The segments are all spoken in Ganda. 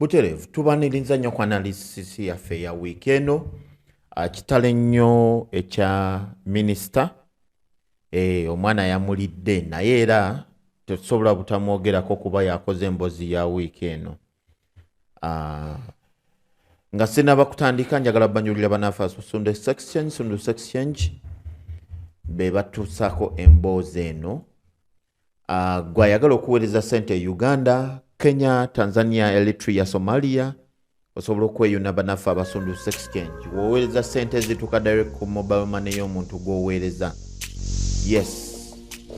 Buterevu tubaniriza nnyo ku analysis yaffe ya wiiki eno. Kitale nnyo ekya minisita omwana yamulidde naye era tetusobola butamwogerako kuba yakoze emboozi ya wiiki eno. Nga sinaba kutandika njagala banjulira banaffe Sunday Exchange be batuusako emboozi eno. Gwe ayagala okuweereza ssente Uganda, Kenya, Tanzania, Eritrea, Somalia osobola okweyuna banaffe abasundu Exchange. Woweereza ssente zituuka direct ku mobile money y'omuntu gw'oweereza. Yes.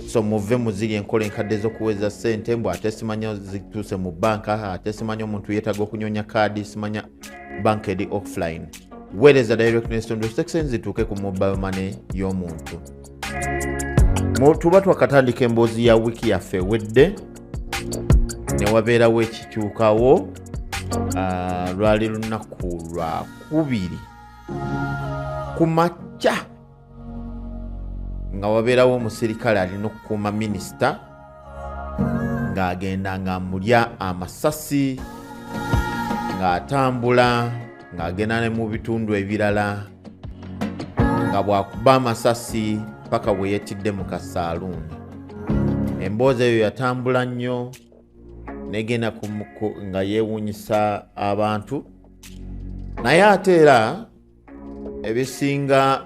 So muve muziri enkola enkadde z'okuweereza ssente mbw ate simanya zituuse mu banka, ate simanya omuntu yeetaaga okunyonya kaadi, simanya banka eri offline. Weereza direct n'esundu Exchange zituuke ku mobile money y'omuntu. Tuba twakatandika emboozi ya wiiki yaffe ewedde ne wabeerawo ekikyukawo. Lwali lunaku lwa 2 ku makya nga wabeerawo omusirikale alina okukuuma minisita ng'agenda ng'amulya amasasi ng'atambula ng'agenda ne mu bitundu ebirala nga bw'akuba amasasi paka bwe yeetidde mu kasaaluuni. Emboozi eyo yatambula nnyo negenda nga yeewuunyisa abantu, naye ate era ebisinga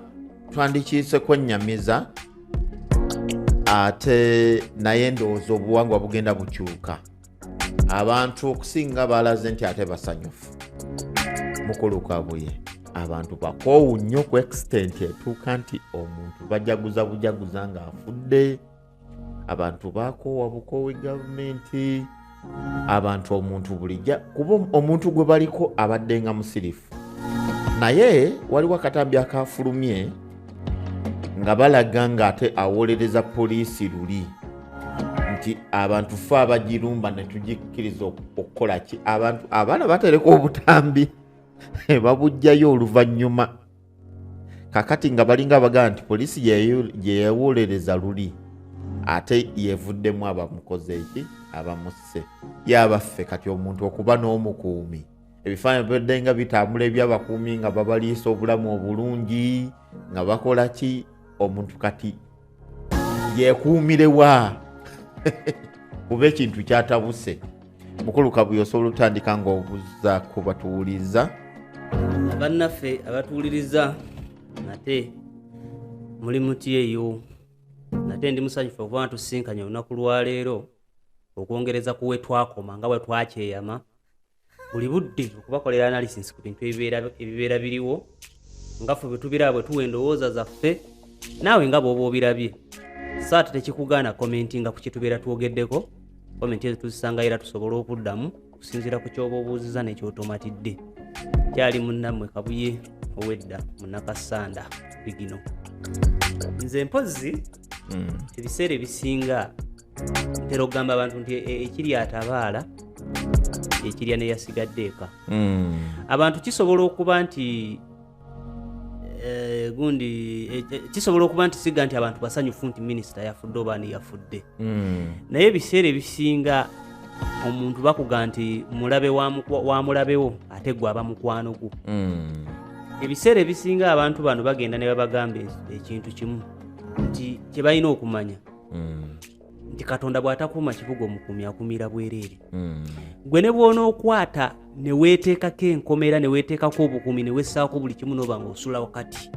twandikiise kwennyamiza ate naye ndowooza obuwangwa bugenda bukyuka. Abantu okusinga balaze nti ate basanyufu. Mukulu Kabuye abantu bakoowu nnyo ku extent etuuka nti omuntu bajaguza bujaguza ng'afudde. Abantu bakoowa bukoowi gavumenti. Abantu omuntu bulijja kuba omuntu gwe baliko abadde nga musirifu. Naye waliwo akatambi akafulumye nga balaga ng'ate awolereza poliisi luli nti abantu ffe abagirumba ne tugikkiriza okukola ki. Abantu abaana batereka obutambi babujjayo oluvannyuma kakati nga balinga abagamba nti poliisi gye yawolereza luli ate yevuddemu abamukoze eki abamusse. Yabaffe kati omuntu okuba n'omukuumi ebifaananyi bibadde nga bitambula eby'abakuumi nga babaliisa obulamu obulungi nga bakola ki. Omuntu kati yeekuumirewa kuba ekintu kyatabuse. Mukulu Kabuye osobola otandika ng'obuuza ku batuwuliza. Bannaffe abatuwuliriza nate muli muti eyo. Nate ndi musanyufu okuba ntusinkanye olunaku lwaleero okwongereza ku we twakoma nga bwe twakyeyama buli budde okubakolera analysis ku bintu ebibeera biriwo nga ffe bwe tubiraba bwe tuwa endowooza zaffe naawe nga bw'oba obirabye. Saate tekikugaana commentinga ku kitubeera twogeddeko. Comment ezo tuzisanga era tusobola okuddamu okusinziira ku kyoba obuuziza n'ekyotomatidde. Kyali munnammwe Kabuye owedda munnakasanda bigino. Nze mpozzi ebiseera ebisinga ntera okugamba abantu nti ekiri atabaala ekirya ne yasigadde eka. Abantu kisobola okuba nti kisobola okuba nti siga nti abantu basanyufu nti minisita yafudde oba ani yafudde. Naye ebiseera ebisinga omuntu bakuga nti mulabe wa mulabewo ate gwe aba mukwano gwo. Ebiseera ebisinga abantu bano bagenda ne babagamba ekintu kimu nti kye balina okumanya nti Katonda bw'atakuuma kibuga omukuumi akumira bwereere. Gwe ne bw'onookwata ne weeteekako enkomera ne weeteekako obukuumi ne wessaako buli kimu n'oba ng'osula wakati.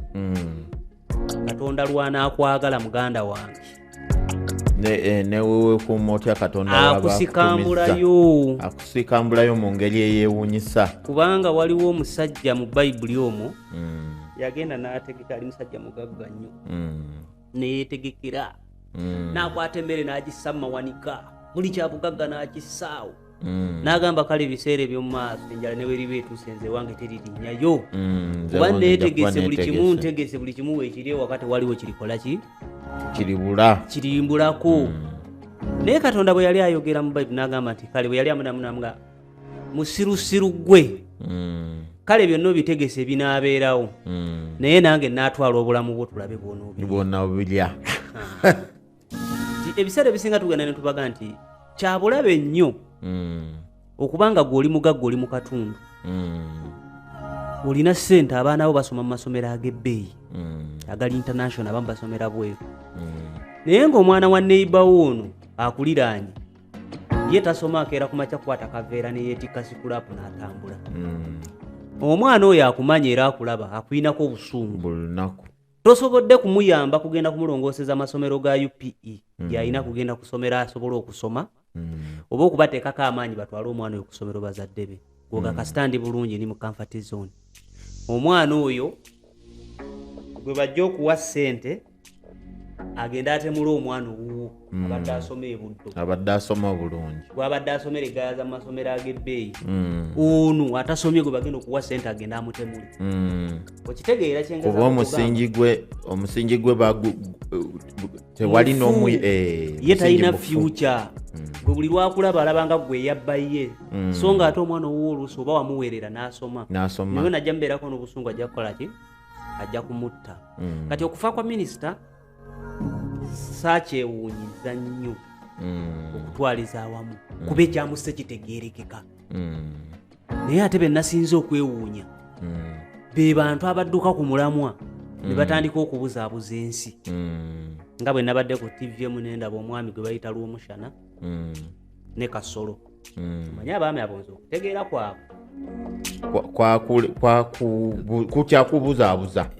Katonda lw'anaakwagala muganda wange ne wewe kuuma otya Katonda akusikambulayo mu ngeri eyeewuunyisa. Kubanga waliwo omusajja mu Bayibuli omwo yagenda n'ategeka, ali musajja mugagga nnyo ne yeetegekera n'akwata emmere n'agissa mu mawanika buli kyabugagga n'akissaawo. N'agamba kale ebiseera eby'omu maaso enjala ne weriba etuuse nze wange teririnnyayo kuba neetegese buli kimu, ntegese buli kimu weekiri wakati waliwo kirikola ki kirimbulako. Naye Katonda bwe yali ayogera mu Bayibuli n'agamba nti kale bwe yali amunamunamu nga musirusiru gwe kale byonna obitegese binaabeerawo naye nange naatwala obulamu bwo tulabe bw'onoobirya. Ebiseera ebisinga tugenda ne tubaga nti kyabulabe nnyo okubanga gwe oli mugagga oli mu katundu olina ssente abaana bo basoma mu masomero ag'ebbeeyi agali international abamu basomera bweru naye ng'omwana wa neighbour ono akuliraanye ye tasoma akeera ku makya kukwata kaveera ne yeetikka sikulapu n'atambula omwana oyo akumanya era akulaba akuyinako obusungu buli lunaku tosobodde kumuyamba kugenda kumulongooseza amasomero ga UPE gy'alina kugenda kusomera asobole okusoma oba okubateekako amaanyi batwale omwana oyo ku ssomero bazadde be goga kasitandi bulungi ni mu comfort zone omwana oyo gwe bajja okuwa ssente agenda atemula omwana owuwo abadde asoma ebuddo abadde asoma bulungi gwabadde asomera eggaya za masomero ag'ebbeeyi ono atasomye gwe bagenda okuwa ssente agenda amutemule okitegeera kuba omusingi gwe tewali n'omu ye talina future gwe buli lwakulaba alabanga gwe yabba ye so nga ate omwana owuwo oluusi oba wamuweerera n'asoma naye najja mubeerako n'obusungu ajja kukola ki ajja kumutta kati okufa kwa minisita saakyewuunyiza nnyo okutwaliza awamu kuba ekyamusse kitegeerekeka naye ate be nasinze okwewuunya be bantu abadduka ku mulamwa ne batandika okubuzaabuza ensi nga bwe nabadde ku TV emu nendaba omwami gwe bayita Lwomushana ne Kasolo manye abaami abonza okutegeera kwabwe kukyakubuzaabuza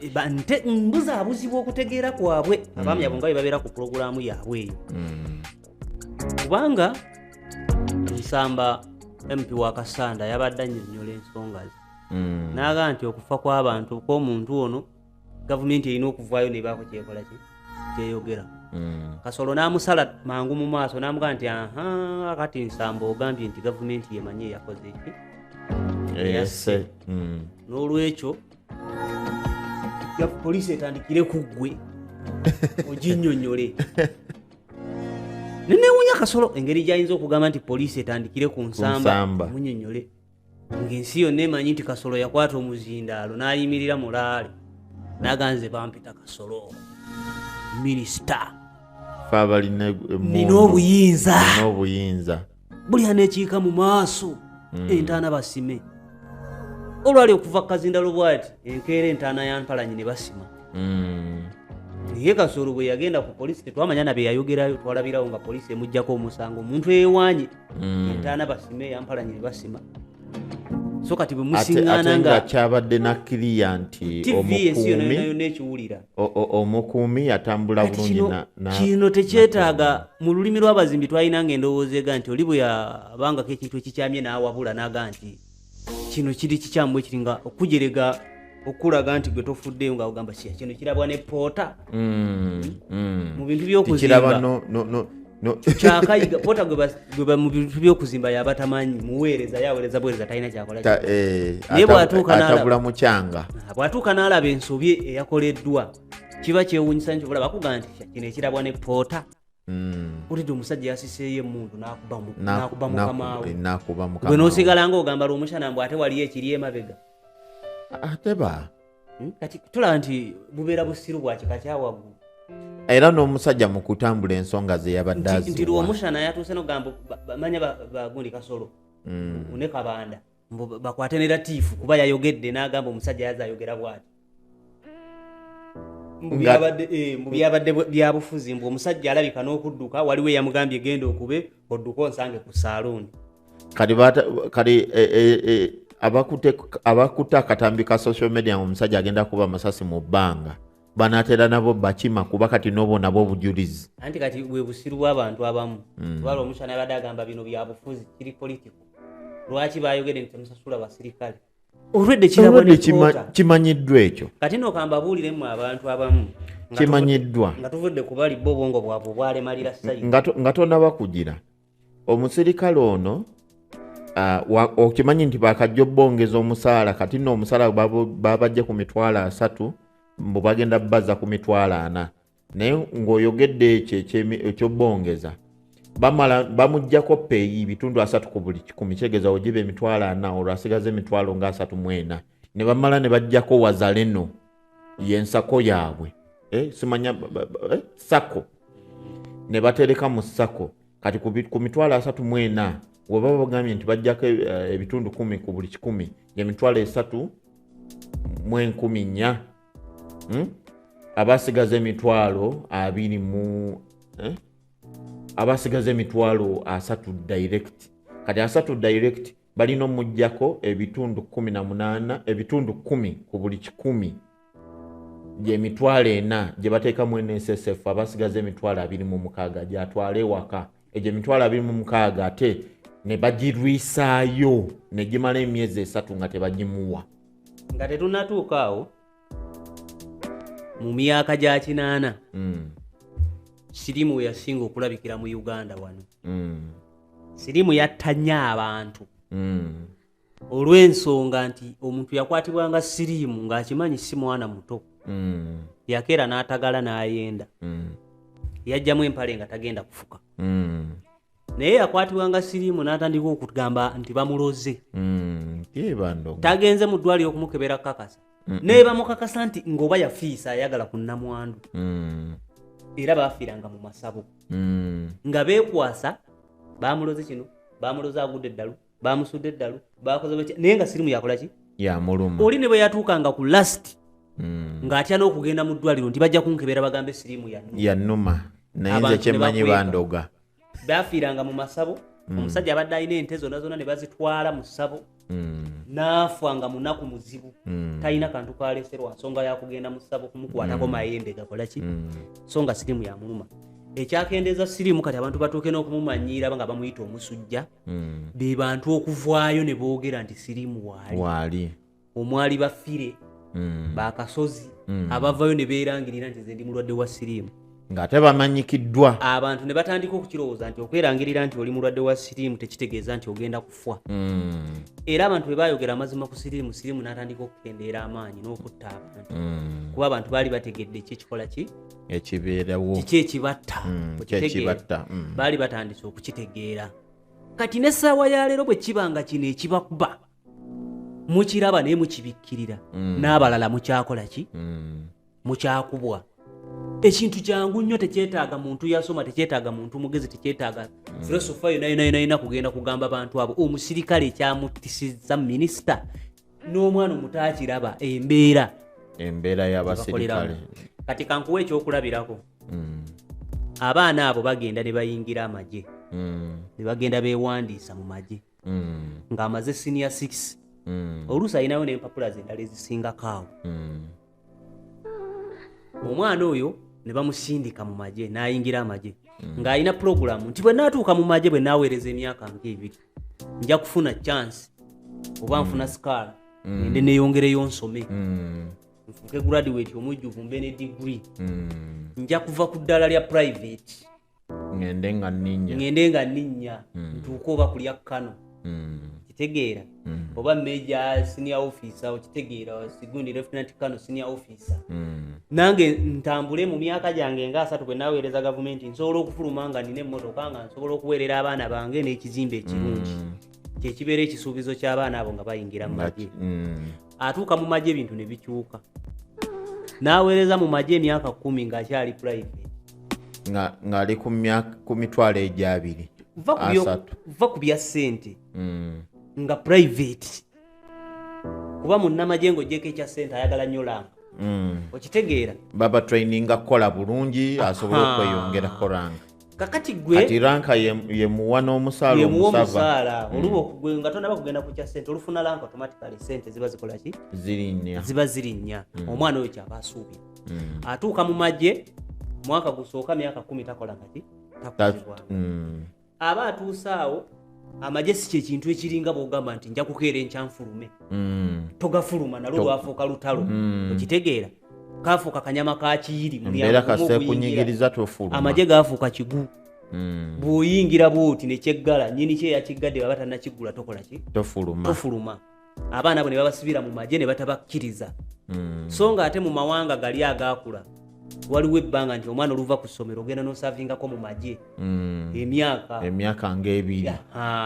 mbuzaabuzibwa okutegeera kwabwe abaami abo nga bwe babeera ku pulogulaamu yaabwe eyo kubanga Nsamba MP wa Kasanda yabadde annyonnyola ensonga ze n'aga nti okufa kw'abantu kw'omuntu ono gavumenti erina okuvaayo nebaako kyekola kyeyogera Kasolo n'amusala mangu mu maaso n'amugaa nti kati Nsamba ogambye nti gavumenti yemanyi eyakoze eki eyase n'olwekyo poliisi etandikire ku ggwe oginnyonnyole nenewunya Kasolo engeri gy'ayinza okugamba nti poliisi etandikire ku Nsamba munnyonnyole ng'ensi yonna emanyi nti Kasolo yakwata omuzindaalo n'ayimirira mulaale n'aganze bampita Kasolo minisita nina obuyinza buli aneekiika mu maaso entaana basime olwali okuva kazindalo bwati enkeera entaana ya Mpalanyi ne basima naye Kasolo bwe yagenda ku poliisi tetwamanya nabe yayogerayo twalabirawo nga poliisi emuggyako omusango omuntu eyewaanye entaana basime ya Mpalanyi ne basima so kati bwe musiŋŋaana nga kyabadde nakkiriya nti omukuumi yatambula bulungi kino tekyetaaga mu lulimi lw'abazimbi twalina endowooza ega nti oli bwe yabangako ekintu ekikyamye n'awabula n'aga nti kino kiri kikyamu ekiri nga okujerega okulaga nti gwe tofuddeyo nga ogamba kino kirabwa ne poota mu bintu by'okuzimba kyakayiga pota gwe mu bintu by'okuzimba yaba tamanyi muweereza yaweereza buweereza talina kyakola naye bw'atuuka n'alaba ensobi eyakoleddwa kiba kyewuunyisa nti olaba akugamba nti kino ekirabwa ne poota olidde omusajja yasiseeyo emundu n'akuba mukamaawe gwe n'osigala ng'ogamba Lwomushana mbw ate waliyo ekiri emabega ateba kati tulaba nti bubeera busiru bwa kika kyawaggulu era n'omusajja mu kutambula ensonga ze yabadde aziwa nti Lwomushana yatuuse n'ogamba manya bagundi Kasolo ne Kabanda bakwate ne Latiifu kuba yayogedde n'agamba omusajja yaza ayogera bw'ati mu byabadde byabufuzi mbu omusajja alabika n'okudduka waliwo eyamugambye genda okube odduka onsange ku saaluuni kati abakutte akatambi ka social media omusajja agenda kuba amasasi mu bbanga banaatera nabo bakima kuba kati n'obo nabo obujulizi anti kati bwe busiru bw'abantu abamu lwali Omushana yabadde agamba bino byabufuzi kiri politiko lwaki bayogere nti temusasula basirikale olwedde kimanyiddwa ekyo kati n'okamba buuliremu abantu abamu kimanyiddwa nga tuvudde ku bali bo obwongo bwabwe obwalemalira sayidi nga tonaba kugira omusirikale ono okimanyi nti bakajja obbongeza omusaala kati nno omusaala babajja ku 30,000 mbu bagenda bbaza ku 40,000 naye ng'oyogedde ekyo ekyobbongeza bamuggyako peeyi bitundu 3 ku mikyegeza ogiba 40,000 olwo asigaza 34,000 ne bamala ne bajjako wazaleno yensako yaabwe simanya sako ne batereka mu sako kati ku 34,000 weba bagambye nti bajjako ebitundu 10 ku buli 100 y'emitwalo 3,400 abasigaza emitwalo 20 mu abasigaza emitwalo 3 direct kati 3 direct balina omujjako ebitundu 18 ebitundu 10 ku buli 100 y'emitwalo 4 gye bateekamu NSSF abasigaza emitwalo 26 gyatwala ewaka egyo emitwalo 26 ate ne bagirwisaayo ne gimala emyezi 3 nga tebagimuwa nga tetunatuuka awo mu myaka gya 8 sirimu yasinga okulabikira mu Uganda wano sirimu yattanya abantu olw'ensonga nti omuntu yakwatibwa nga sirimu ng'akimanyi si mwana muto yakeera n'atagala n'ayenda yajjamu empale nga tagenda kufuka naye yakwatibwa nga sirimu n'atandika okugamba nti bamuloze tagenze mu ddwaliro okumukebera kakasa naye bamukakasa nti ng'oba yafiisa ayagala ku nnamwandu era baafiiranga mu masabo nga beekwasa bamuloze kino bamuloze agudde eddalu bamusudde eddalu bakoze baki naye nga sirimu yakola ki yamuluma oli ne bwe yatuukanga ku last ng'atya n'okugenda mu ddwaliro nti bajja kunkebera bagambe sirimu yannuma naye nze kyemmanyi bandoga baafiiranga mu masabo omusajja abadde alina ente zonna ne bazitwala mu ssabo n'afa nga munaku muzibu talina kantu kaleeserwa nsonga yakugenda mu ssabo kumukwatako mayembe gakola ki so nga sirimu yamuluma ekyakendeeza sirimu kati abantu batuuke n'okumumanyiira nga bamuyita omusujja be bantu okuvaayo ne boogera nti sirimu waali omwali bafire bakasozi abavayo ne beerangirira nti nze ndi mulwadde wa sirimu ng'ate bamanyikiddwa abantu ne batandika okukirowooza nti okwerangirira nti oli mulwadde wa sirimu tekitegeeza nti ogenda kufa era abantu bwe baayogera amazima ku sirimu n'atandika okukendeera amaanyi n'okutta abantu kuba abantu baali bategedde ekikikola ki ekibeerawo kiki ekibatta baali batandise okukitegeera kati n'essaawa ya leero bwe kiba nga kino ekibakuba mukiraba naye mukibikkirira n'abalala mukyakola ki mukyakubwa ekintu kyangu nnyo tekyetaaga muntu yasoma tekyetaaga muntu mugezi tekyetaaga filosofa yonna kugenda kugamba abantu abo omusirikale ekyamuttisizza minisita n'omwana omutakiraba embeera y'abasirikale kati kankuwa ekyokulabirako abaana abo bagenda ne bayingira amagye ne bagenda beewandiisa mu magye ng'amaze senior 6 oluusi alinayo n'empapula zendala ezisingako awo omwana oyo ne bamusindika mu magye n'ayingira amagye ng'alina puroguramu nti bwe naatuuka mu magye bwe naaweereza emyaka ng'ebiri nja kufuna chance oba nfuna sikaala ngende neeyongereyo nsome nfuuke graduate omujjuvu mbe ne degree nja kuva ku ddala lya private ngende nga nninnya ntuuke oba kulya Kano kitegeera oba major senior officer okitegeera segundi lieutenant Kano senior officer nange ntambule mu myaka gyange nga 3 bwe naaweereza gavumenti nsobola okufuluma nga nina emmotoka nga nsobola okuweerera abaana bange n'ekizimbe ekirungi kyekibeera ekisuubizo ky'abaana abo nga bayingira mu magye atuuka mu magye ebintu ne bikyuka n'aweereza mu magye emyaka 10 ng'akyali private ng'ali ku mitwalo egyabiri va ku bya ssente nga private kuba munnamagye ng'ogyeko ekya ssente ayagala nnyo langa okitegeera baba traininga kukola bulungi asobole okweyongerako langa kakati gwe kati ranka yemuwa n'omusaala omusava oluba gwe nga tonaba kugenda ku kya ssente olufuna ranka automatically ssente ziba zikola ki ziba zirinnya omwana oyo kyaba asuubira atuuka mu magye mwaka gusooka myaka 10 takola kati takuzibwa aba atuuse awo amagye si kyekintu ekiringa bw'ogamba nti nja kukeera enkyanfulume togafuluma nalwo lwafuuka lutalo okitegeera kafuuka kanyama ka kiyiri amagye gaafuuka kigu bw'oyingira bw'oti ne kyeggala nnyini kye yakiggadde baba tannakigula tokola ki tofuluma abaana bo ne babasibira mu magye ne batabakkiriza so nga ate mu mawanga gali agaakula waliwo ebbanga nti omwana oluva ku ssomero ogenda n'osavingako mu magye emyaka ng'ebiri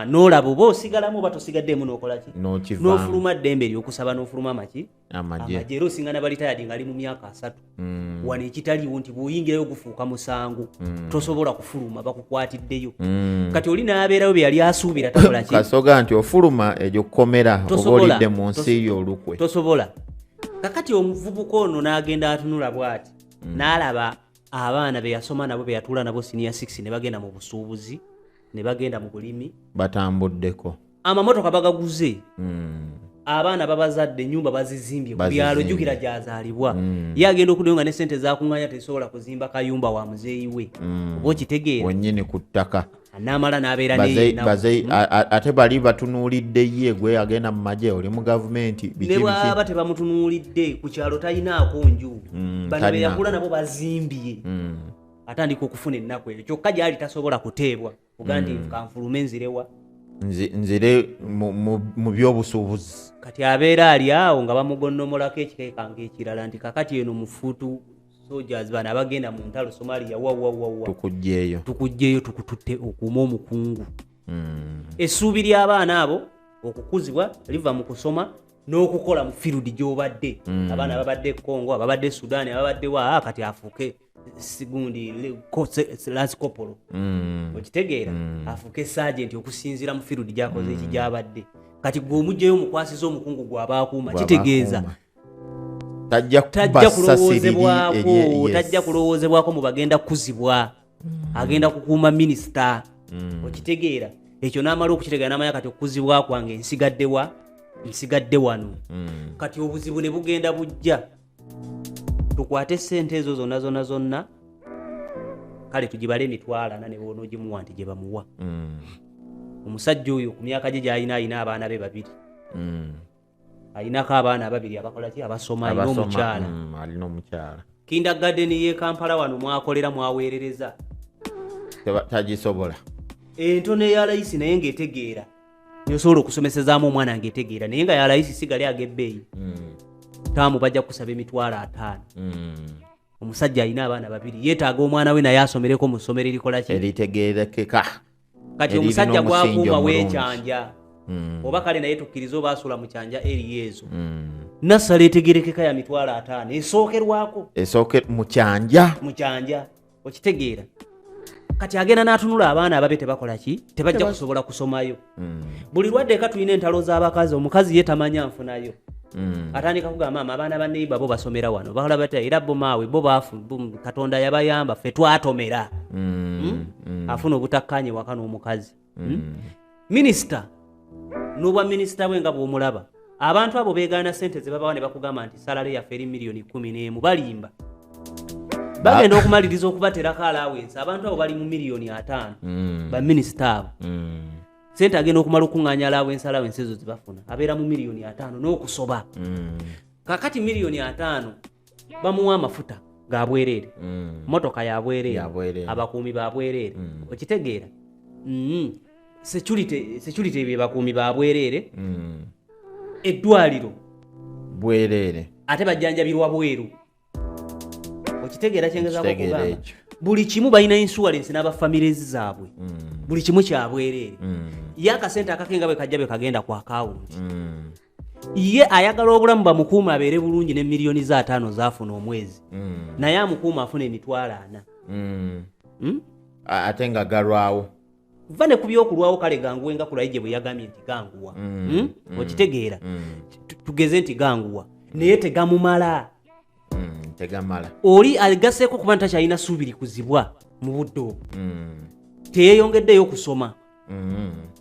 n'olaba oba osigalamu oba tosigaddemu n'okolaki n'okivanga n'ofuluma ddembe ly'okusaba n'ofuluma amagye era osingana balitayadi ng'ali mu myaka 3 wano ekitaliwo nti bw'oyingirayo gufuuka musango tosobola kufuluma bakukwatiddeyo kati oli n'abeerayo bye yali asuubira takolaki kasoga nti ofuluma egyo kukomera oba olidde mu nsi y'olukwe tosobola kakati omuvubuka ono n'agenda atunula bw'ati n'alaba abaana be yasoma nabo be yatuula nabo senior 6 ne bagenda mu busuubuzi ne bagenda mu bulimi batambuddeko amamotoka bagaguze abaana babazadde ennyumba bazizimbye ku byalo jjukira gyazaalibwa ye agenda okuddayo nga ne ssente zakuŋŋaanya tesobola kuzimba kayumba wa muzeeyi we oba okitegeera wennyini ku ttaka n'amala n'abeera ate bali batunuulidde ye gwe agenda mu magye oli mu gavumenti ne bwaba tebamutunuulidde ku kyalo talinaako nju bano be yakula nabo bazimbye atandika okufuna ennaku eyo kyokka gyali tasobola kuteebwa kuga nti kanfulume nzirewa nzire mu byobusuubuzi kati abeera ali awo nga bamugonnomolako ekikeekanga ekirala nti kakati eno mufuutu soldiers bano abagenda mu ntalo Somalia wawawawa tukugjeeyo tukututte okuuma omukungu essuubi ly'abaana abo okukuzibwa liva mu kusoma n'okukola mu field gy'obadde abaana ababadde Congo ababadde Sudan ababadde wa kati afuuke sigundi lance corporal okitegeera afuuke sergeant okusinziira mu field gy'akoze eki gy'abadde kati gwe omugjeyo omukwasiza omukungu gw'abaakuuma kitegeeza tajja kulowoozebwako mu bagenda kukuzibwa agenda kukuuma minisita okitegeera ekyo n'amala okukitegeera n'amanya kati okukuzibwa kwange nsigadde wano kati obuzibu ne bugenda bujja tukwate ssente ezo zonna kale tugibale emitwalo 4 ne boona ogimuwa nti gye bamuwa omusajja oyo ku myaka gye gy'ayina abaana be 2 ayinako abaana 2 abakolaki abasoma alina omukyala kindergarten ye Kampala wano mwakolera mwaweerereza tagisobola entono eya layisi naye ng'etegeera nyosobola okusomesezaamu omwana ng'etegeera naye nga ya layisi sigali ag'ebbeeyi taamu bajja kusaba emitwalo 5 omusajja alina abaana 2 yeetaaga omwana we naye asomereko mu ssomero erikolaki eritegeerekeka kati omusajja gwakuuma weekyanja oba kale naye tukkiriza oba asula mu kyanja eri ezo nassala etegerekeka ya mitwalo 5 esookerwako mu kyanja okitegeera kati agenda n'atunula abaana ababe tebakolaki tebajja kusobola kusomayo buli lwaddeka tulina entalo z'abakazi omukazi ye tamanya nfunayo atandika kugamba maama abaana ba neighbor bo basomera wano bakola bata era bo maawe bo baafu Katonda yabayamba ffe twatomera afuna obutakkaanye waka n'omukazi minisita n'obwa minisita bwe nga bw'omulaba abantu abo beegaana ssente ze babawa ne bakugamba nti salale yaffe eri miliyoni 11 balimba bagenda okumaliriza okubaterako alawensi abantu abo bali mu miliyoni 5 baminisita abo ssente agenda okumala okuŋŋaanya alawensi ezo zebafuna abeera mu miliyoni 5 n'okusoba kakati miliyoni 5 bamuwa amafuta ga bwereere motoka ya bwereere abakuumi ba bwereere okitegeera security bye bakuumi ba bwereere eddwaliro bwereere ate bajjanjabirwa bweru okitegeera kyengezaako okugamba buli kimu balina insurance n'abafamilies zaabwe buli kimu kya bwereere ye akasente akakenga bwe kajja bwe kagenda ku akawunti ye ayagala obulamu bamukuuma abeere bulungi ne miliyoni za 5 zaafuna omwezi naye amukuuma afuna emitwalo 4 ate nga galwawo va ne ku by'okulwawo kale ganguwe nga Kulayigye bwe yagambye nti ganguwa okitegeera tugeze nti ganguwa naye tegamumala oli aligaseeko kuba ntakyalina suubiri kuzibwa mu budde obwo teyeeyongeddeyo okusoma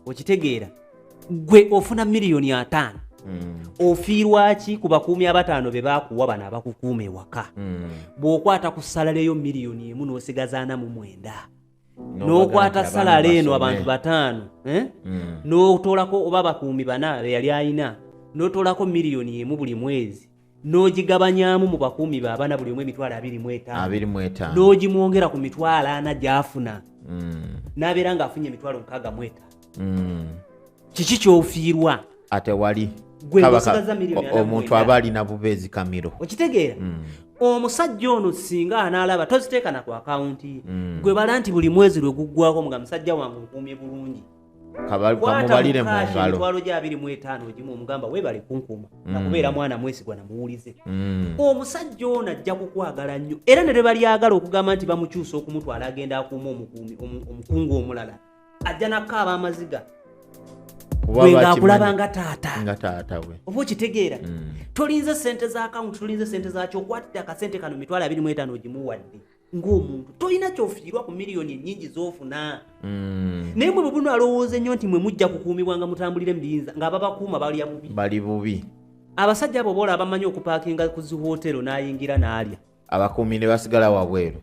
okitegeera gwe ofuna miliyoni 5 ofiirwa ki ku bakuumi 5 be baakuwa bano abakukuuma ewaka bw'okwata ku salaleyo miliyoni 1 n'osigaza 49 n'okwata salale eno abantu 5 n'otoolako oba bakuumi 4 be yali alina n'otoolako miliyoni 1 buli mwezi n'ogigabanyaamu mu bakuumi baabana buli omu emitwalo 25 n'ogimwongera ku mitwalo 4 gy'afuna n'abeera ng'afunye emitwalo 65 kiki ky'ofiirwa ate wali omuntu aba alina bubeezi kamiro okitegeera omusajja ono singa anaalaba toziteeka na ku akawunti gwe bala nti buli mwezi lwe guggwako nga musajja wange nkuumye bulungi kamubalire mu ngalo emitwalo gya 25 ogimu omugamba weebale kunkuuma nakubeera mwana mwesigwa namuwulize omusajja ono ajja kukwagala nnyo era ne balyagala okugamba nti bamukyusa okumutwala agenda akuuma omukungu omulala ajja nakkaaba amaziga nga akulaba nga taata we oba okitegeera tolinze sente za akawunti tolinze sente zakyo okwatte akasente kano mitwalo 25 ogimuwadde ng'omuntu tolina kyofiirwa ku miliyoni ennyingi z'ofuna naye mwe buno alowooza ennyo nti mwe mujja kukuumibwa nga mutambulire mu biyinza ng'ababakuuma bali bubi abasajja abo boola abamanyi okupaakinga ku zihootero n'ayingira n'alya abakuumi ne basigala wabweru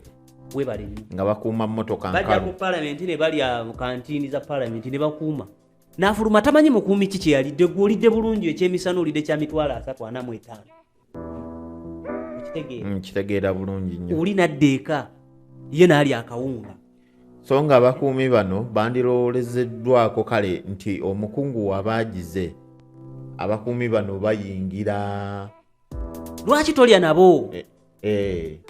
webale nnyo nga bakuuma mmotoka bajja ku palamenti ne balya mu kantiini za palamenti ne bakuuma n'afuluma tamanyi mukuumi ki kye yalidde gw'olidde bulungi ekyemisana olidde kya mitwalo 345 kitegeera bulungi nnyo oli nadda eka ye n'alya akawunga so nga abakuumi bano bandirowoolezeddwako kale nti omukungu wabaagize abakuumi bano bayingira lwaki tolya nabo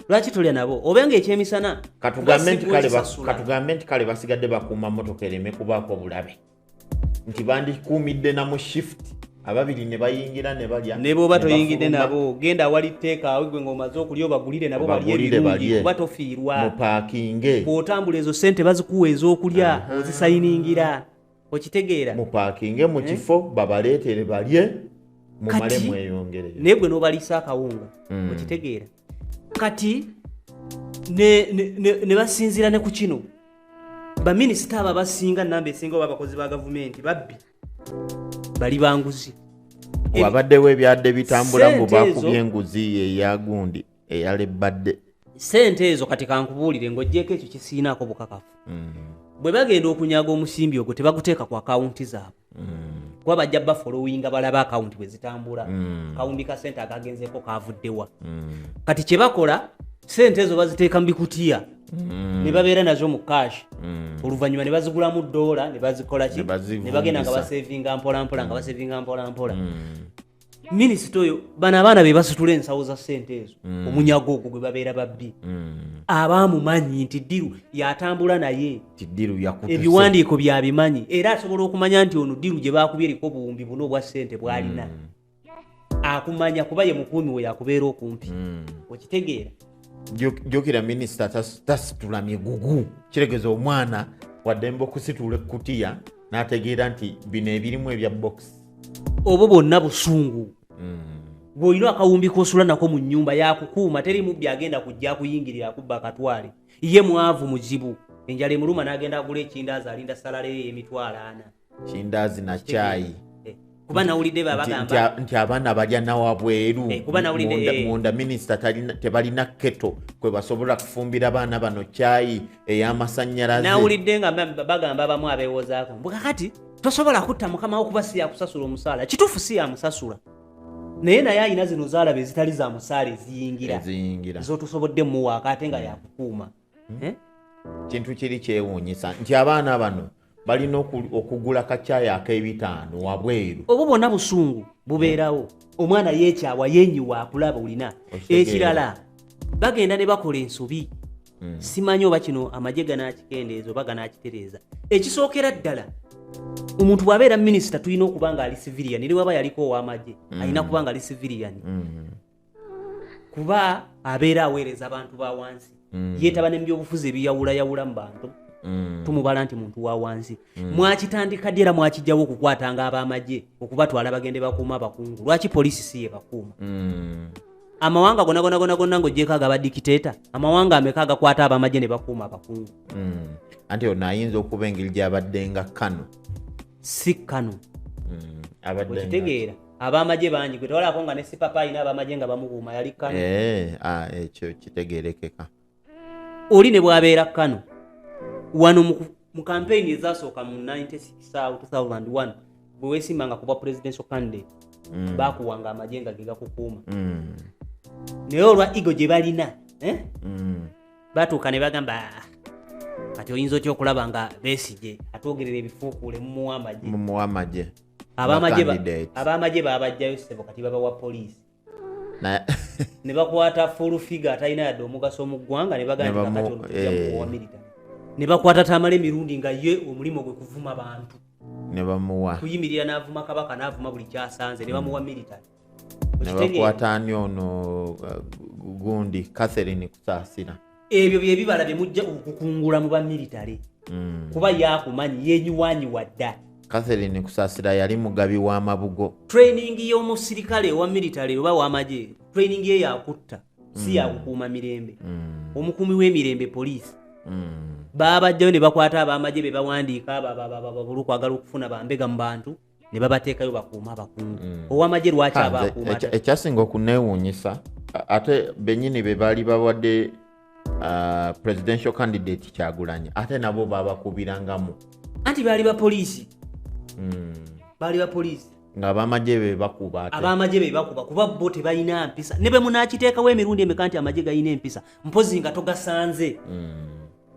lwaki tolya nabo obenga ekyemisana katugambe nti kale basigadde bakuuma mmotoka ereme kubaako bulabe nti bandikuumidde na mu shift ababiri ne bayingira ne balya ne bwoba toyingidde nabo genda awali tteeka awo gwe ng'omaze okulya obagulire nabo balye ebirungi kuba tofiirwa mu paakinge bw'otambula ezo ssente bazikuwa ez'okulya ozisayiningira okitegeera mu paakinge mu kifo babaleetere balye mumale mweyongereyo naye gwe n'obaliisa akawunga okitegeera kati ne basinziira ne ku kino baminisita abo abasinga namba esinga oba abakozi ba gavumenti babbi bali banguzi wabaddewo ebyadde bitambula mbu bakubye enguzi eyagundi eyalebadde sente ezo kati kankubuulire ng'oggyeko ekyo kisiinaako bukakafu bwe bagenda okunyaga omusimbi ogwo tebaguteeka ku akawunti zaabwe kuba bajja bafolowinga balaba akawunti bwe zitambula akawunti ka sente akagenzeeko kavuddewa kati kye bakola sente ezo baziteeka mu bikutiya ne babeera nazo mu kashi oluvannyuma ne bazigulamu $, ne bazikola ki ne bagenda nga basevinga mpolampola nga basevinga mpolampola minisita oyo bano abaana be basitula ensawo za sente ezo omunyago ogwo gwe babeera babbi abaamumanyi nti ddiru yatambula naye ebiwandiiko byabimanyi era asobola okumanya nti ono ddiru gye baakubye eriko buwumbi buno obwa sente bw'alina akumanya kuba ye mukuumi we yakubeera okumpi okitegeera jjukira minisita tasitula migugu kiregeza omwana waddembe okusitula ekkutiya n'ategeera nti bino ebirimu ebya bokisi obwo bwonna busungu bw'olina akawumbi k'osula nako mu nnyumba yakukuuma teri mubbi agenda kujja akuyingirira akubba akatwale ye mwavu muzibu enjala emuluma n'agenda agula ekindaazi alinda salale y'emitwalo 4 kindaazi na caayi kuba nawulidde babagamba nti abaana balya nawabweru munda minisita tebalina keto kwe basobola kufumbira abaana bano caayi ey'amasannyalaze nawulidde nga bagamba abamu abeewozaako mbukakati tosobola kutta mukama wokuba si yakusasula omusaala kituufu si yamusasula naye alina zino zaalaba ezitali za musaala eziyingira zotusobodde muwaaka ate nga yakukuuma kintu kiri kyewuunyisa nti abaana bano balina okugula kacaayi ak'ebitaano wabweru obwo bwonna busungu bubeerawo omwana yeekyawa yenyiwa akulaba olina ekirala bagenda ne bakola ensobi simanyi oba kino amagye ganaakikendeeza oba ganaakitereeza ekisookera ddala omuntu bw'abeera minisita tulina okuba nga ali civilian eri waba yaliko ow'amagye alina kuba nga ali civilian kuba abeera aweereza abantu ba wansi yeetaba n'ebyobufuzi ebiyawulayawula mu bantu tumubala nti muntu wa wansi mwakitandika ddi era mwakijjawo okukwatanga ab'amagye okubatwala bagende bakuuma abakungu lwaki poliisi si ye bakuuma amawanga gonna ng'oggyeko agaba dikiteeta amawanga ameka agakwata ab'amagye ne bakuuma abakungu anti ono ayinza okuba engeri gy'abadde nga Kano si Kano okitegeera ab'amagye bangi gwe tewalako nga ne sipapa ayina ab'amagye nga bamukuuma yali Kano ekyo kitegeerekeka oli ne bw'abeera Kano wano mu campaign ezasooka mu 1996-2001 bwe weesimbanga kuba presidential candidate bakuwanga amagye nga ge gakukuuma naye olwa ego gye balina batuuka ne bagamba kati oyinza otya okulaba nga Besigye atwogerera ebifuukuule mumuwa amagye ab'amagye babajjayo ssebo kati babawa poliisi ne bakwata full figure atalina yadde omugaso mu ggwanga ne bagamba nti kakati ono wa military ne bakwata Tamale mirundi nga ye omulimo gwe kuvuma bantu ne bamuwa kuyimirira n'avuma kabaka n'avuma buli kyasanze ne bamuwa military ne bakwata ani ono gundi Catherine Kusaasira ebyo bye bibala bye mujja okukungula mu ba military kuba yakumanyi yenyuwanyiwa dda. Catherine Kusaasira yali mugabi w'amabugo. Training y'omusirikale wa military oba w'amagye training ye yakutta si yakukuuma mirembe. Omukuumi w'emirembe poliisi baabajjayo ne bakwata ab'amagye be bawandiika babulu kwagala okufuna bambega mu bantu ne babateekayo bakuuma abakungu. Ow'amagye lwaki abakuuma? Ekyasinga okuneewuunyisa ate bennyini be baali bawadde presidential candidate Kyagulanyi ate nabo babakubirangamu. Anti baali ba poliisi. Baali ba poliisi. Ng'abamagye be bakuba ate. Abamagye be bakuba kuba bo tebalina mpisa. Ne bwe munaakiteekawo emirundi emeka nti amagye galina empisa. Mpozi nga togasanze.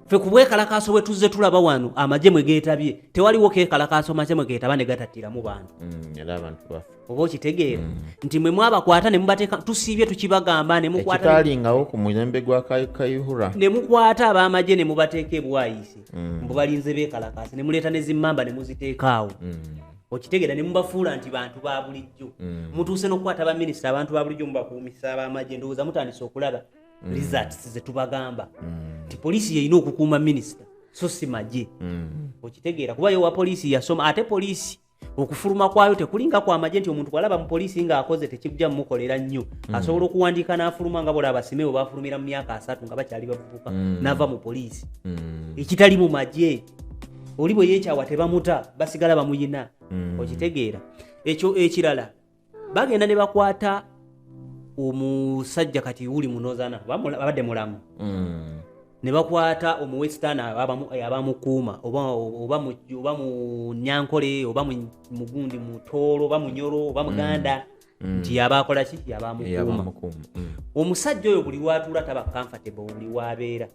Fe kubwekalakaaso bwe tuzze tulaba wano amagye mwe geetabye tewaliwo keekalakaaso magye mwe geetaba ne gatattiramu bantu. Era abantu bafe. Oba okitegeera nti mwe mwabakwata ne mubateeka tusiibye tukibagamba ne mukwata. Ekitaalingawo ku mulembe gwa Kayihura. Ne mukwata ab'amagye ne mubateeka ebwayise. Mbu balinze beekalakaasi ne muleeta ne zimmamba ne muziteekaawo. Okitegeera ne mubafuula nti bantu ba bulijjo. Mutuuse n'okukwata baminisita abantu ba bulijjo mubakuumisa ab'amagye ndowooza mutandise okulaba results ze tubagamba. Ti poliisi yeyina okukuuma minisita so si magye. Okitegeera kuba yo wa poliisi yasoma ate poliisi okufuluma kwayo tekulinga kwa magye nti omuntu bwalaba mu poliisi ng'akoze tekijja mumukolera nnyo. Asobola okuwandiika n'afuluma nga bw'olaba Simeewo baafulumira mu myaka 3 nga bakyali bavubuka n'ava mu poliisi. Ekitali mu magye oli bwe yeekyawa tebamuta basigala bamuyina. Okitegeera ekyo ekirala bagenda ne bakwata omusajja kati uli munozana abadde mulamu. Ne bakwata omuwesitana abamukuuma oba mu Nyankole oba mu Mugundi mu Tooro oba mu Nyoro oba Muganda nti yabakola ki yabamukuuma. Omusajja oyo buli watuula taba comfortable buli wabeera.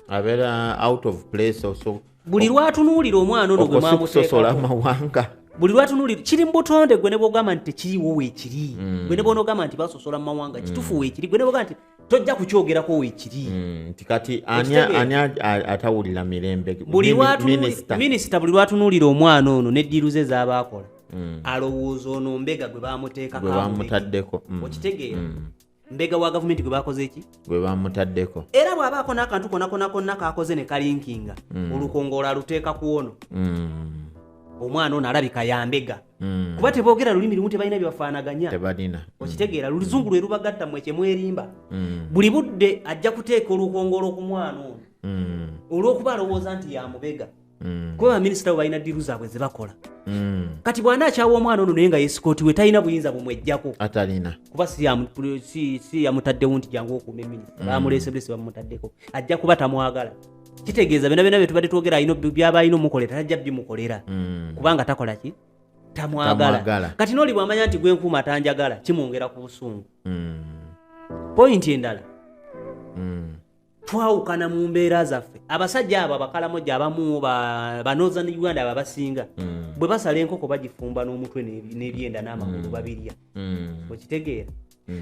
Abeera out of place also. Buli lwatunuulira omwana ono gwe mwamuteeka amawanga. Buli lwatunuulira kiri mu butonde gwe ne bwogamba nti tekiriwo weekiri. Gwe ne bw'onogamba nti basosola mu mawanga kituufu weekiri. Gwe ne bwogamba nti tojja kukyogerako weekiri. Nti kati ani atawulira mirembe minisita buli lwatunuulira omwana ono n'eddiru ze z'abaakola alowooza ono mbega gwe bamutaddeko. Okitegeera mbega wa gavumenti gwe bakoze eki gwe bamutaddeko era bw'abaako n'akantu konna kakoze ne kalinkinga olukongoola aluteeka ku ono omwana ono alabika yambega kuba teboogera lulimi lumu tebalina byebafaanaganya. Okitegeera luzungu lwe lubagatta mwe kyemwerimba. Buli budde ajja kuteeka olukongoola ku mwana ono olw'okuba alowooza nti yamubega kuba baminisita balina ddiru zaabwe ze bakola. Kati bw'anaakyawa omwana ono naye nga yeesikooti we talina buyinza bumwejjako atalina kuba si yamutaddewo nti jangu okuuma minisita bamuleesebulesi bamutaddeko ajja kuba tamwagala. Kitegeeza byonna bye tubadde twogera alina byaba alina omukolera tajja bimukolera kubanga takola ki tamwagala. Kati n'oli bw'amanya nti gwe nkuuma atanjagala kimwongera ku busungu. Pointi endala twawukana mu mbeera zaffe. Abasajja abo abakalamoja abamu banoza ne Uganda ababasinga bwe basala enkoko bagifumba n'omutwe n'ebyenda n'amagulu babirya. Okitegeera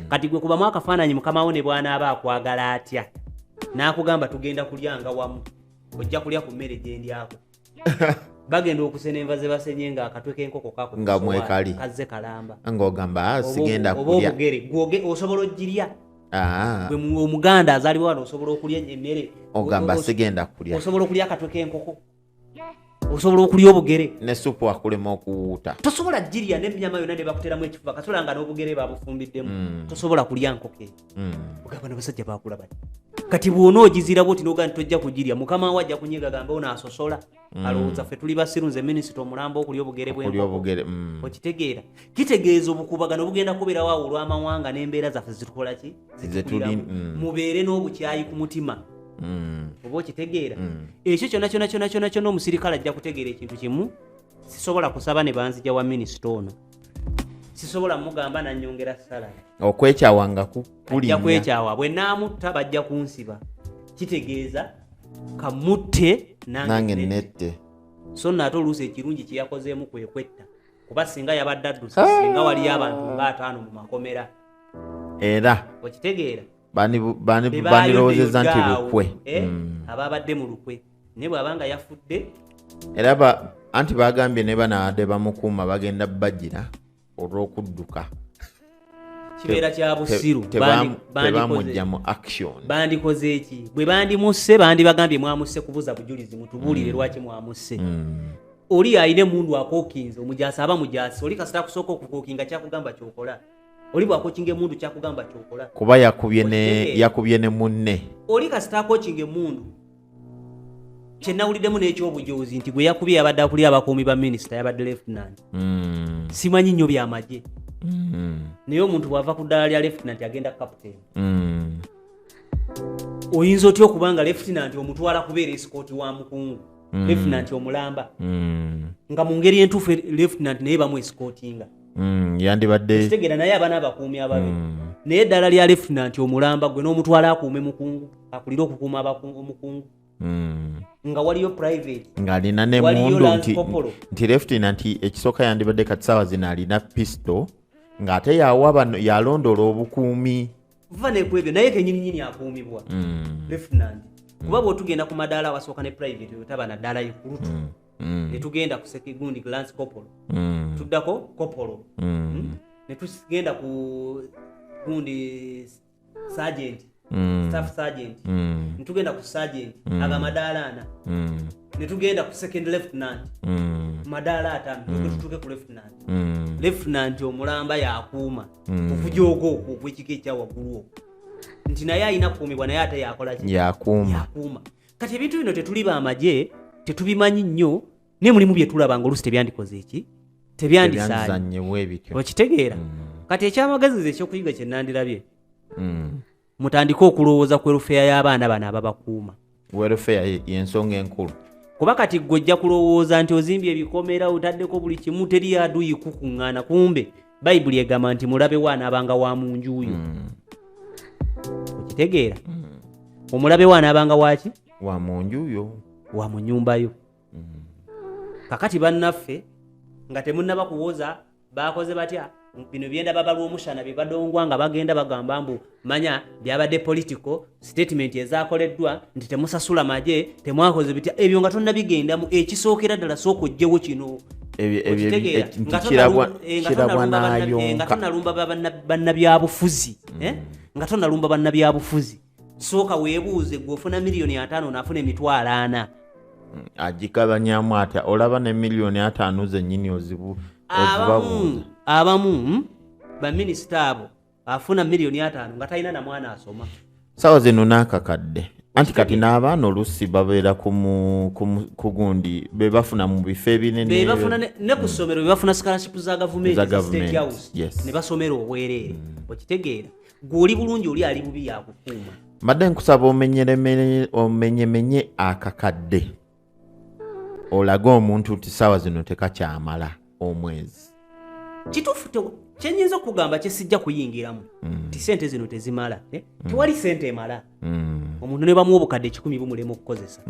kati gwe kubamu akafaananyi mukamawo ne bw'anaaba akwagala atya n'akugamba tugenda kulyanga wamu ojja kulya ku mmere gyendyako. Bagenda okusena enva ze basenye nga akatwe k'enkoko kako nga mwekali kazze kalamba ng'ogamba sigenda kulya obugere osobola ogirya. Gwe Omuganda azaalibwa wano osobola okulya emmere ogamba sigenda kulya. Osobola okulya akatwe k'enkoko osobola okulya obugere ne supu akulema okuwuuta. Tosobola girya n'ennyama yonna ne bakuteramu ekifuba kasobola nga n'obugere babufumbidemu. Tosobola kulya nkoko eyo. Ogamba n'abasajja baakula bati kati bw'onoogizira bwoti n'ogamba tojja kugirya mukama we ajja kunyiga gamba ono asosola alowooza ffe tuli basiru nze minisita omulamba okulya obugere bw'enkoko. Okitegeera kitegeeza obukubagano bugenda kubeerawo awo olw'amawanga n'embeera zaffe zitukola ki zituliramu mubeere n'obukyayi ku mutima. Oba okitegeera ekyo kyonna omusirikale ajja kutegeera ekintu kimu sisobola kusaba ne banzija wa minisita ono sisobola mugamba nannyongera salary. Okwekyawanga kulinnya ajja kwekyawa bwe naamutta bajja kunsiba kitegeeza kamutte nange nette. So nno ate oluusi ekirungi kye yakozeemu kwekwetta kuba singa yabadde addusa singa waliyo abantu nga 5 mu makomera era okitegeera bandirowoozezza nti lukwe ababadde mu lukwe naye bw'abanga yafudde era anti bagambye ne banaadde bamukuuma bagenda bagira olw'okudduka kibeera kya busiru tebamujja mu action bandikoze eki bwe bandimusse bandibagambye mwamusse kubuza bujulizi mutubuulire lwaki mwamusse oli ayina emundu akookinze omujaasi aba mujaasi oli kasita akusooka okukookinga kyakugamba kyokola oli bw'akookinga emundu kyakugamba kyokola kuba yakubye ne munne oli kasita akookinga emundu kyenawuliddemu n'ekyobujozi nti gwe yakubye yabadde akuli abakuumi ba minisita yabadde lieutenant simanyi nnyo byamagye naye omuntu bw'ava ku ddala lya lieutenant agenda captain oyinza otya okubanga lieutenant omutwala kubeera esikooti wa mukungu lieutenant omulamba nga mu ngeri entuufu lieutenant naye bamu esikootinga yandibadde kitegeera naye abaana abakuumi ababe naye eddala lya lieutenant omulamba gwe n'omutwala akuume mukungu akulira okukuuma omukungu nga waliyo private ng'alina n'emundu nti lieutenant ekisooka yandibadde kati saawa zino alina pisto ng'ate yalondoola obukuumi va nekwebyo naye kenyininyini akuumibwa lieutenant kuba bw'otugenda ku madaala awasooka ne private otaba na ddaala ekulutu ne tugenda ku sekigundi lance corporal tuddako corporal ne tugenda ku gundi sergeant staff sergeant netugenda ku sergeant aga madaala ana netugenda ku second lieutenant madaala 5 tutuke ku lieutenant lieutenant omulamba yakuuma okujogo okwekika ekyawaggulu nti naye alina kukuumibwa naye ate yakola yakuuma kati ebintu bino tetuli baamagye tetubimanyi nnyo naye mulimu bye tulaba nga oluusi tebyandikoze eki tebyandisaanye okitegeera kati ekyamagezi ekyokuyiga kye nandirabye mutandike okulowooza ku welfare y'abaana bano ababakuuma welfare y'ensonga enkulu kuba kati gwe ojja kulowooza nti ozimbye ebikomera otaddeko buli kimu teri aduyi kukuŋŋaana kumbe bayibuli egamba nti mulabe waanaabanga wa mu njuyo okitegeera omulabe waanaabanga waki wa mu njuyo wa mu nnyumbayo kakati bannaffe nga temunnaba kuwoza bakoze batya bino byenda babala omushana bye badongwa nga bagenda bagamba mbu manya byabadde political statement ezakoleddwa nti temusasula maje temwakoze bitya ebyo nga tonna bigendamu ekisookera ddala sooka ojjewo kino nga tonnalumba bannabyabufuzi nga tonnalumba bannabyabufuzi sooka weebuuze gw'ofuna miliyoni 5 naafuna emitwalo 4 agikabanyamu atya olaba ne miliyoni 5 zennyini abamu baminisita abo afuna miliyoni 5 nga talina na mwana asoma sawa zino n'akakadde anti kati n'abaana oluusi babeera ku gundi be bafuna mu bifo ebinene bafuna ne ku ssomero be bafuna scholarship za State House ne basomera obwereere okitegeera gw'oli bulungi oli ali bubi yakukuuma mbadde nkusaba omenyemenye akakadde olaga omuntu nti sawa zino tekakyamala omwezi kituufu kyenyinza okugamba kyesijja kuyingiramu ti sente zino tezimala tewali sente emala omuntu ne bamuwa obukadde 10 bumulema okukozesa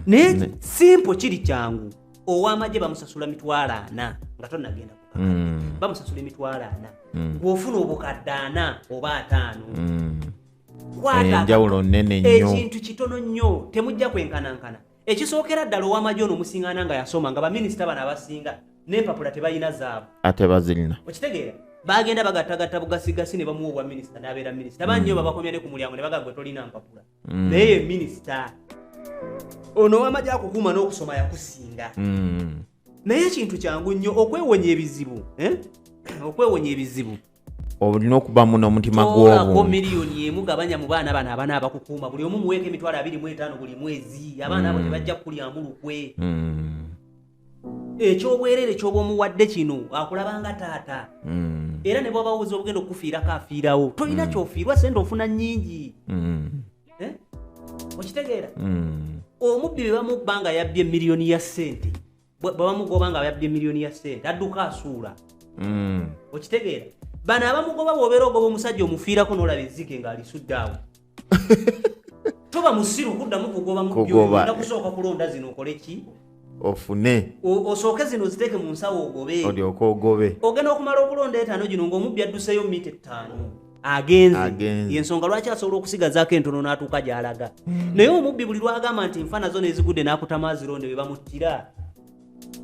naye simpo kiri kyangu ow'amagye bamusasula mitwalo 4 nga tonnagenda kukakadde bamusasula emitwalo 4 gw'ofuna obukadde 4 oba 5 enjawulo nnene nnyo ekintu kitono nnyo temujja kwenkanankana ekisookera ddala ow'amagye ono musiŋŋaana nga yasoma nga baminisita bano abasinga n'empapula tebalina zaabwe ate bazirina okitegeera bagenda bagattagatta bugasigasi ne bamuwa obwa minisita n'abeera minisita bannyo babakomya ne ku mulyango ne bagagwe tolina mpapula naye ye minisita ono ow'amagye akukuuma n'okusoma yakusinga naye ekintu kyangu nnyo okwewonya ebizibu olina okubamu n'omutima gw'obuntu miliyoni emu gabanya mu baana bano abaana abakukuuma buli omu muweeko emitwalo 25 buli mwezi abaana abo tebajja kukulyamu lukwe ekyobwerere ky'oba omuwadde kino akulabanga taata era ne bw'abawuza obugenda okufiirako afiirawo tolina kyofiirwa sente ofuna nnyingi okitegeera omubbi bwe bamubba nga yabbye miliyoni ya ssente babamugoba nga yabbye miliyoni ya ssente adduka asuula okitegeera bano abamugoba bw'obeera ogoba omusajja omufiirako n'olaba ezzike ng'alisudde awo toba musiru kuddamu kugoba mubbi nakusooka kulonda zino okole ki ofune osooke zino ziteeke mu nsawo ogobe olyoka ogobe ogenda okumala okulonda 5 gino ng'omubbi adduseyo mita 5 agenze yensonga lwaki asobola okusigazaako entono n'atuuka gy'alaga naye omubbi buli lwagamba nti nfa nazo nezigudde n'akutama azironde be bamuttira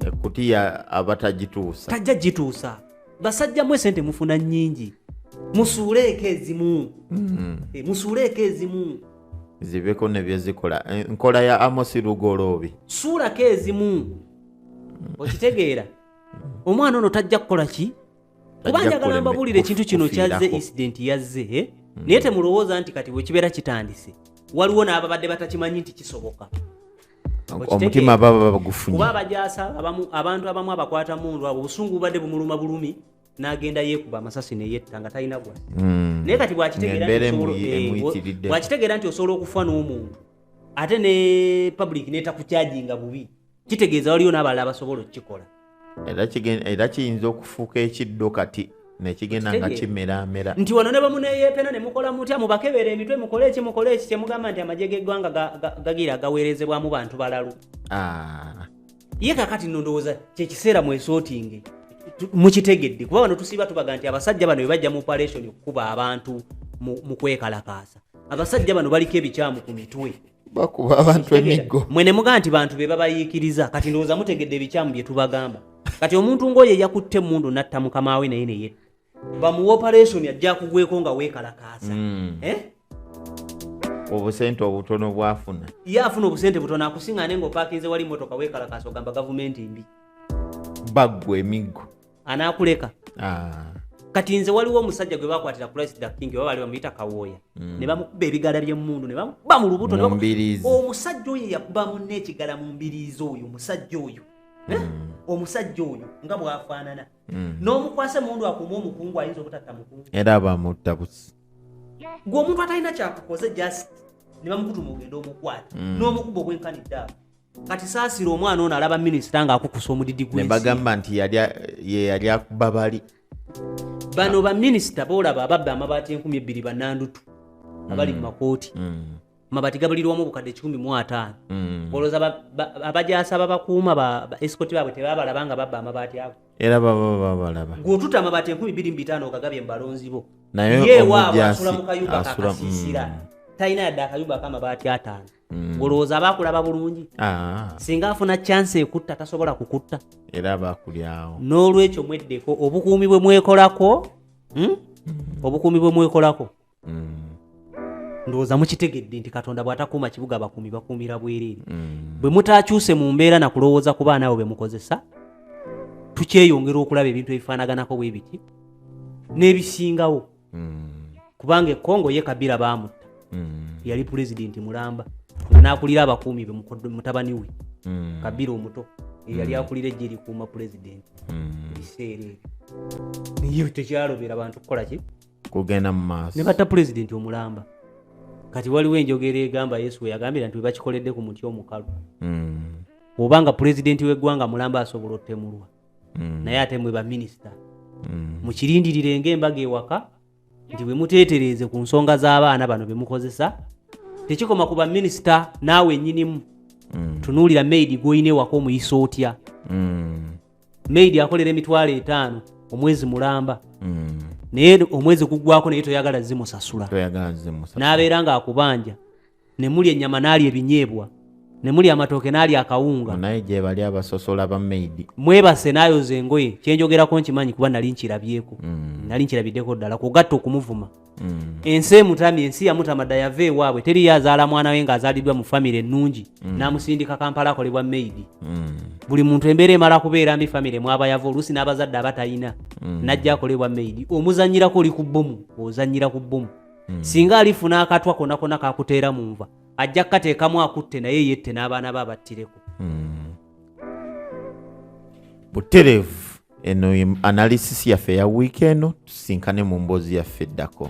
ekutiya abatagituusa tajja gituusa basajja mwe sente mufuna nnyingi musuuleeko ezimu musuuleeko ezimu zibeko ne byezikola nkola ya Amosi Lugoloobi suulako ezimu okitegeera omwana ono tajja kukola ki kuba njagala mbabuulira ekintu kino kyazze incident yazze naye temulowooza nti kati bwe kibeera kitandise waliwo n'ababadde batakimanyi nti kisoboka omutima baba bagufunye kuba abajaasa abantu abamu abakwata mundu abo obusungu bubadde bumuluma bulumi n'agenda yeekuba amasasi neyetta nga talina gwa naye kati bwakitegeera nti osobola okufa n'omuntu ate ne public n'etakukyajinga bubi kitegeeza waliyo n'abalala basobola okukikola era kiyinza okufuuka ekiddo kati nekigenda nga kimeramera nti wano ne bamuneyeepena ne mukola mutya mubakebera emitwe mukole eki kyemugamba nti amagye g'eggwanga gagira gaweerezebwamu bantu balalu ye kakati nondowooza kyekiseera mwesootinge mukitegedde kuba wano tusiiba tubaga nti abasajja bano bebajja mu operation okukuba abantu mu kwekalakaasa abasajja bano baliko ebikyamu ku mitwe bakuba abantu emiggo mwe ne mugamba nti bantu be babayiikiriza kati ndowooza mutegedde ebikyamu bye tubagamba kati omuntu ng'oyo yakutte emmundu natta mukama we naye neye bamu operation ajja kugweko nga weekalakaasa obusente obutono bwafuna yafuna obusente butono akusiŋŋane ng'opaakinze wali motoka weekalakaasa ogamba gavumenti mbi baggwa emiggo anaakuleka kati nze waliwo omusajja gwe bakwatira Christ the King oba bali bamuyita Kawooya ne bamukuba ebigala by'emmundu ne bamukuba mu lubuto omusajja oyo yakuba munne ekigala mu mbiriizi oyo omusajja oyo omusajja oyo nga bwafaanana n'omukwasa mundu akuuma omukungu ayinza obutatta mukungu era bamutta busi gwe omuntu atalina kyakukoze just ne bamukutuma ogenda omukwata n'omukuba ogwenkanidde abo kati saasira omwana ono alaba minisita ng'akukusa omudidi gw'ensi ne bagamba nti yali akuba bali bano baminisita boolaba ababba amabaati 2,000 bannandutu abali mu makooti mabaati gabalirwamu obukadde 150 olowooza abajaasa babakuuma ba escort baabwe tebabalaba nga babba amabaati ago era babalaba ng'otuta amabaati 2,500 okagabye mu balonzi bo naye waabwe asula mu kayumba kakasiisira talina yadde akayumba ak'amabaati 5 olowooza abakulaba bulungi singa afuna chance ekutta tasobola kukutta era bakulyawo n'olwekyo mweddeko obukuumi bwe mwekolako obukuumi bwe mwekolako ndowooza mukitegedde nti Katonda bw'atakuuma kibuga abakuumi bakuumira bwereere bwe mutaakyuse mu mbeera na kulowooza ku baana abo be mukozesa tukyeyongera okulaba ebintu ebifaanaganako bwe biti n'ebisingawo kubanga Congo ye Kabila baamutta yali pulezidenti mulamba n'akulira abakuumi be mutabani we Kabila omuto eyali akulira eggye erikuuma pulezidenti ebiseera ebyo naye tekyalobera bantu kukola ki kugenda mu maaso ne batta pulezidenti omulamba kati waliwo enjogera egamba Yesu we yagambira nti webakikoledde ku muti omukalu obanga pulezidenti w'eggwanga mulamba asobola otemulwa naye ate mwe baminisita mukirindirire ng'embaga ewaka nti bwe muteetereze ku nsonga z'abaana bano be mukozesa tekikoma ku baminisita naawe nnyinimu tunuulira maidi gw'olina ewaka omuyisa otya maidi akolera emitwalo 5 omwezi mulamba naye omwezi guggwako naye toyagala zimusasula n'abeera ng'akubanja ne muli ennyama n'ali ebinyeebwa ne muli amatooke n'ali akawunga naye gye bali abasosola ba maidi mwebase n'ayoza engoye kyenjogerako nkimanyi kuba nali nkirabyeko nali nkirabiddeko ddala kugatta okumuvuma ensi emutamye ensi yamutama dda yava ewaabwe teri yazaala mwana we ng'azaaliddwa mu famire ennungi n'amusindika Kampala akolebwa maidi buli muntu embeera emala kubeera mbi famire mwaba yava oluusi n'abazadde abatalina najja akolebwa maidi omuzannyirako oli ku bbomu ozannyira ku bbomu singa alifuna akatwa konna kakuteera mu nva ajja kukateekamu akutte naye yette n'abaana be abattireko butereevu eno analysis yaffe ya wiiki eno tusinkane mu mboozi yaffe eddako.